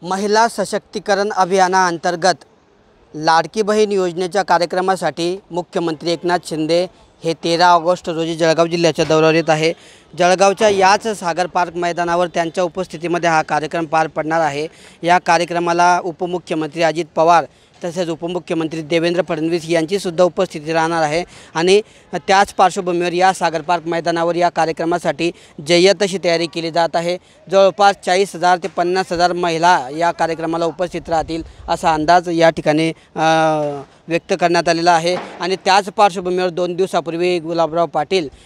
महिला सशक्तीकरण अभियानाअंतर्गत लाडकी बहीण योजनेच्या कार्यक्रमासाठी मुख्यमंत्री एकनाथ शिंदे हे 13 ऑगस्ट रोजी जळगाव जिल्ह्याच्या दौऱ्यावर येत आहे। जळगावच्या याच सागर पार्क मैदानावर त्यांच्या उपस्थितीमध्ये हा कार्यक्रम पार पडणार आहे। या कार्यक्रमाला उपमुख्यमंत्री अजित पवार तसेच उपमुख्यमंत्री देवेंद्र फडणवीस यांची सुद्धा उपस्थिती राहणार आहे आणि त्याच पार्श्वभूमीवर या सागर पार्क मैदानावर या कार्यक्रमासाठी जय्यत अशी तयारी केली जात आहे। जवळपास 40,000 ते 50,000 महिला या कार्यक्रमाला उपस्थित राहतील असा अंदाज या ठिकाणी व्यक्त करण्यात आलेला आहे। आणि त्याच पार्श्वभूमीवर 2 दिवसापूर्वी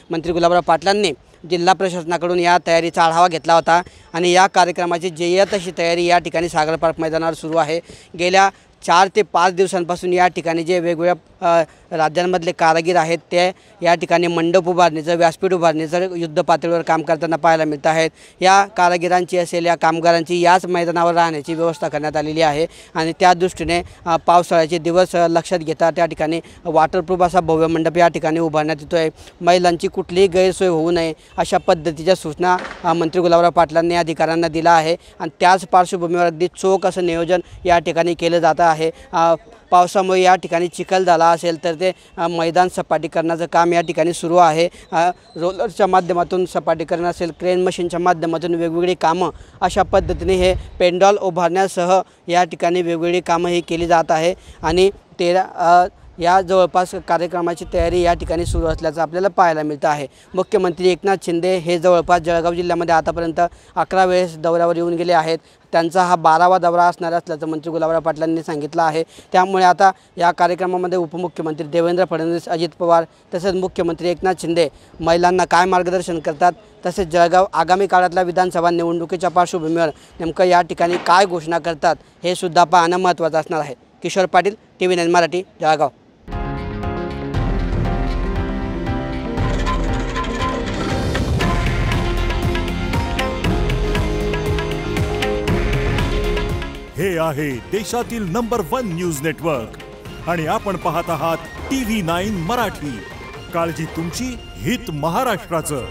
मंत्री गुलाबराव पाटलांनी जिल्हा प्रशासनाकडून या तयारीचा आढावा घेतला होता आणि या कार्यक्रमाची जय्यत अशी तयारी या ठिकाणी सागर पार्क मैदानावर सुरू आहे। गेल्या 4 ते 5 दिवसांपासून या ठिकाणी जे वेगवेगळ्या राज्यांमधले कारागीर आहेत ते या ठिकाणी मंडप उभारणीचं, व्यासपीठ उभारणीचं युद्ध पातळीवर काम करताना पाहायला मिळत आहेत। या कारागिरांची असेल या कामगारांची याच मैदानावर राहण्याची व्यवस्था करण्यात आलेली आहे आणि त्या दृष्टीने पावसाळ्याचे दिवस लक्षात घेता त्या ठिकाणी वॉटरप्रूफ असा भव्य मंडप या ठिकाणी उभारण्यात येतो आहे। महिलांची कुठलीही गैरसोय होऊ नये अशा पद्धतीच्या सूचना मंत्री गुलाबराव पाटलांनी अधिकाऱ्यांना दिला आहे आणि त्याच पार्श्वभूमीवर अगदी चोख असं नियोजन या ठिकाणी केलं जातं आहे। पावसामुळे या ठिकाणी चिखल झाला असेल तर ते मैदान सपाटीकरणाचं काम या ठिकाणी सुरू आहे। रोलरच्या माध्यमातून सपाटीकरण असेल, क्रेन मशीनच्या माध्यमातून वेगवेगळी कामं अशा पद्धतीने हे पेंडॉल उभारण्यासह या ठिकाणी वेगवेगळी कामं ही केली जात आहे आणि या जवळपास कार्यक्रमाची तयारी या ठिकाणी सुरू असल्याचं आपल्याला पाहायला मिळतं आहे। मुख्यमंत्री एकनाथ शिंदे हे जवळपास जळगाव जिल्ह्यामध्ये आतापर्यंत 11 वेळेस दौऱ्यावर येऊन गेले आहेत। त्यांचा हा 12वा दौरा असणार असल्याचं मंत्री गुलाबराव पाटलांनी सांगितलं आहे। त्यामुळे आता या कार्यक्रमामध्ये उपमुख्यमंत्री देवेंद्र फडणवीस, अजित पवार तसेच मुख्यमंत्री एकनाथ शिंदे महिलांना काय मार्गदर्शन करतात, तसेच जळगाव आगामी काळातल्या विधानसभा निवडणुकीच्या पार्श्वभूमीवर नेमकं या ठिकाणी काय घोषणा करतात हे सुद्धा पाहणं महत्त्वाचं असणार आहे। किशोर पाटील, TV9 मराठी, जळगाव। हे आहे देशातील नंबर 1 न्यूज नेटवर्क आणि आपण पाहत आहात TV9 मराठी। काळजी तुमची, हित महाराष्ट्राचं।